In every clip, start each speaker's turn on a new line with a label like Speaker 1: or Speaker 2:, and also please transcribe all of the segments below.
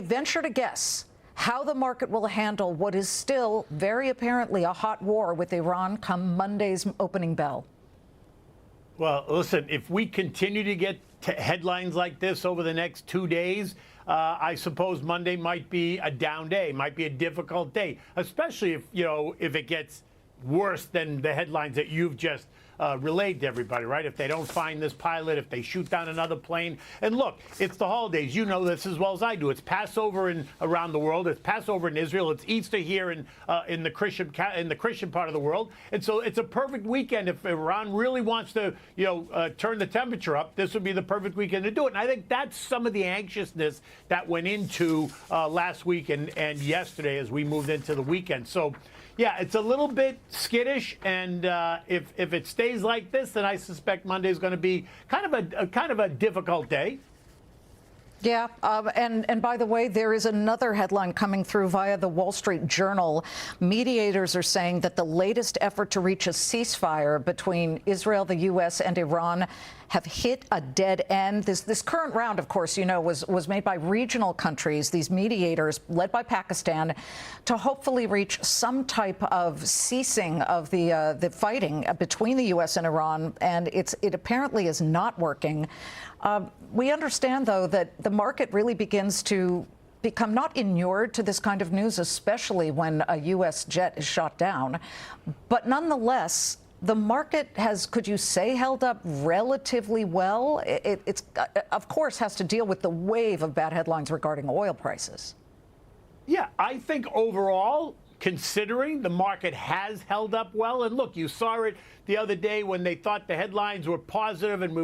Speaker 1: venture to guess how the market will handle what is still very apparently a hot war with Iran come Monday's opening bell?
Speaker 2: Well, listen, if we continue to get headlines like this over the next 2 days, I suppose Monday might be a down day, might be a difficult day, especially if it gets worse than the headlines that you've just relayed to everybody, right? If they don't find this pilot, if they shoot down another plane. And look, it's the holidays. You know this as well as I do. It's Passover around the world. It's Passover in Israel. It's Easter here in the Christian part of the world. And so it's a perfect weekend. If Iran really wants to, turn the temperature up, this would be the perfect weekend to do it. And I think that's some of the anxiousness that went into last week and yesterday as we moved into the weekend. So, yeah, it's a little bit skittish, and if it stays like this, then I suspect Monday is going to be kind of a difficult day.
Speaker 1: Yeah, and by the way, there is another headline coming through via the Wall Street Journal. Mediators are saying that the latest effort to reach a ceasefire between Israel, the U.S., and Iran have hit a dead end. This current round, of course, was made by regional countries, these mediators led by Pakistan, to hopefully reach some type of ceasing of the fighting between the U.S. and Iran, and it apparently is not working. We understand, though, that the market really begins to become not inured to this kind of news, especially when a U.S. jet is shot down. But nonetheless, the market has, could you say, held up relatively well? It's of course, has to deal with the wave of bad headlines regarding oil prices.
Speaker 2: Yeah, I think overall, considering the market has held up well, and look, you saw it the other day when they thought the headlines were positive and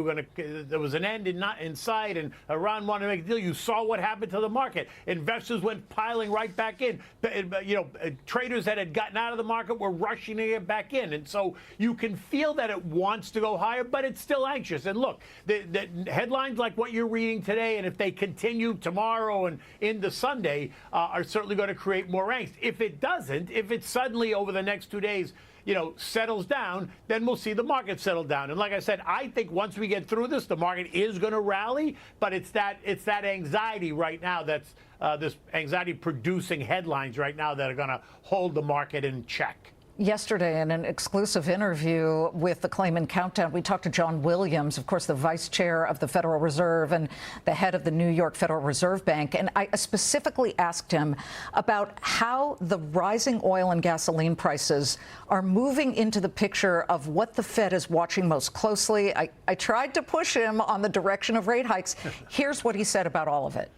Speaker 2: there was an end in sight and Iran wanted to make a deal. You saw what happened to the market. Investors went piling right back in. Traders that had gotten out of the market were rushing to get back in. And so you can feel that it wants to go higher, but it's still anxious. And look, the headlines like what you're reading today, and if they continue tomorrow and into Sunday, are certainly going to create more angst. If it doesn't, if it suddenly over the next 2 days settles down, then we'll see the market settle down. And like I said, I think once we get through this, the market is going to rally. But it's that anxiety right now that's this anxiety producing headlines right now that are going to hold the market in check.
Speaker 1: Yesterday, in an exclusive interview with the Claman Countdown, we talked to John Williams, of course, the vice chair of the Federal Reserve and the head of the New York Federal Reserve Bank. And I specifically asked him about how the rising oil and gasoline prices are moving into the picture of what the Fed is watching most closely. I tried to push him on the direction of rate hikes. Here's what he said about all of it.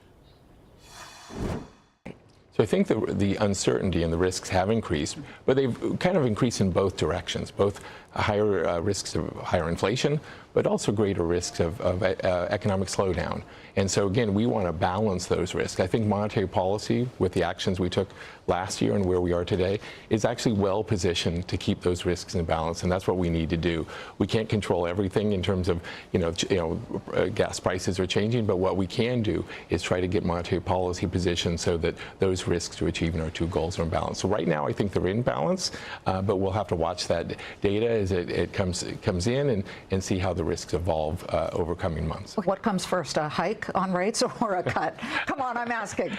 Speaker 3: So I think the uncertainty and the risks have increased, but they've kind of increased in both directions, both higher risks of higher inflation, but also greater risks of economic slowdown. And so, again, we want to balance those risks. I think monetary policy, with the actions we took last year and where we are today, is actually well positioned to keep those risks in balance, and that's what we need to do. We can't control everything in terms of, gas prices are changing, but what we can do is try to get monetary policy positioned so that those risks to achieving our two goals are in balance. So right now, I think they're in balance, but we'll have to watch that data as it comes in and see how the risks evolve over coming months.
Speaker 1: What comes first, a hike on rates or a cut? Come on, I'm asking.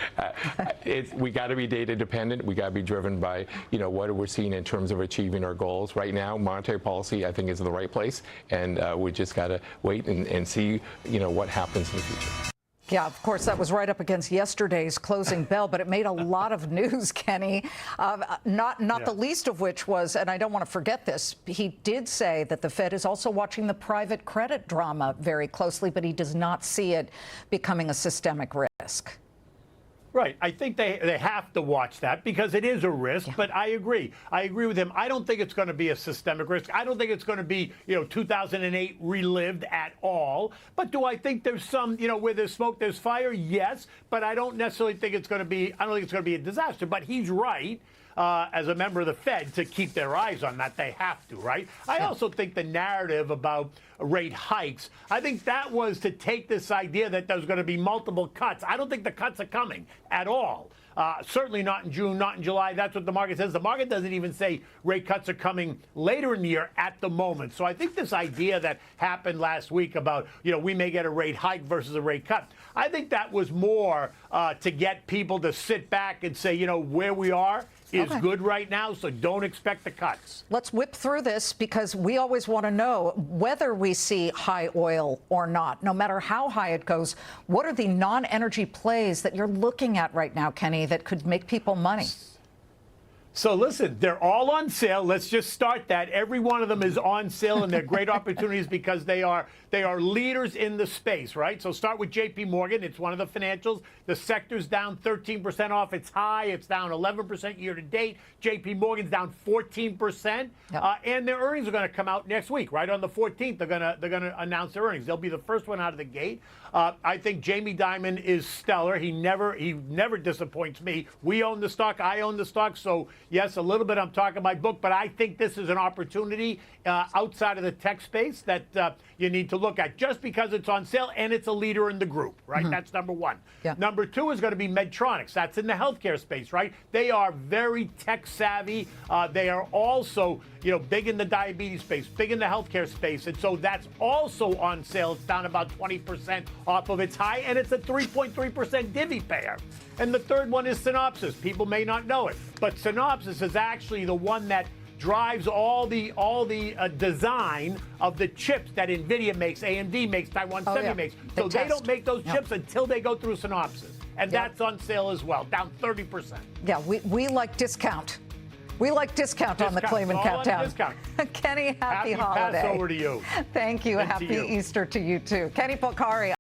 Speaker 3: We got to be data dependent. We got to be driven by, what we're seeing in terms of achieving our goals. Right now, monetary policy, I think, is in the right place, and we just got to wait and see, what happens in the future.
Speaker 1: Yeah, of course, that was right up against yesterday's closing bell, but it made a lot of news, Kenny, not the least of which was, and I don't want to forget this, he did say that the Fed is also watching the private credit drama very closely, but he does not see it becoming a systemic risk.
Speaker 2: Right. I think they have to watch that because it is a risk, but I agree. I agree with him. I don't think it's going to be a systemic risk. I don't think it's going to be, 2008 relived at all. But do I think there's some, where there's smoke, there's fire? Yes. But I don't necessarily think it's going to be, I don't think it's going to be a disaster. But he's right. as a member of the Fed to keep their eyes on that. They have to, right? I also think the narrative about rate hikes, I think that was to take this idea that there's going to be multiple cuts. I don't think the cuts are coming at all. Certainly not in June, not in July. That's what the market says. The market doesn't even say rate cuts are coming later in the year at the moment. So I think this idea that happened last week about, we may get a rate hike versus a rate cut, I think that was more to get people to sit back and say, where we are is good right now, so don't expect the cuts.
Speaker 1: Let's whip through this because we always want to know whether we see high oil or not. No matter how high it goes, what are the non-energy plays that you're looking at right now, Kenny, that could make people money?
Speaker 2: So listen, they're all on sale. Let's just start that. Every one of them is on sale, and they're great opportunities because they are leaders in the space, right? So start with J.P. Morgan. It's one of the financials. The sector's down 13% off its high. It's down 11% year to date. J.P. Morgan's down 14%, and their earnings are going to come out next week, right on the 14th. They're going to announce their earnings. They'll be the first one out of the gate. I think Jamie Dimon is stellar. He never disappoints me. We own the stock. I own the stock. So yes, a little bit I'm talking my book, but I think this is an opportunity outside of the tech space that you need to look at just because it's on sale and it's a leader in the group, right? That's number one. Number two is going to be Medtronics. That's in the healthcare space, right? They are very tech savvy. They are also, big in the diabetes space, big in the healthcare space. And so that's also on sale. It's down about 20% off of its high, and it's a 3.3% divvy payer. And the third one is Synopsys. People may not know it, but Synopsys is actually the one that drives all the design of the chips that NVIDIA makes, AMD makes, Taiwan Semi makes. So they don't make those chips until they go through Synopsys. And that's on sale as well, down 30%.
Speaker 1: Yeah, we like discount. We like discount on the Claman Countdown. Kenny, happy holiday.
Speaker 2: Pass over to you.
Speaker 1: Thank you. Happy Easter to you, too. Kenny Polcari.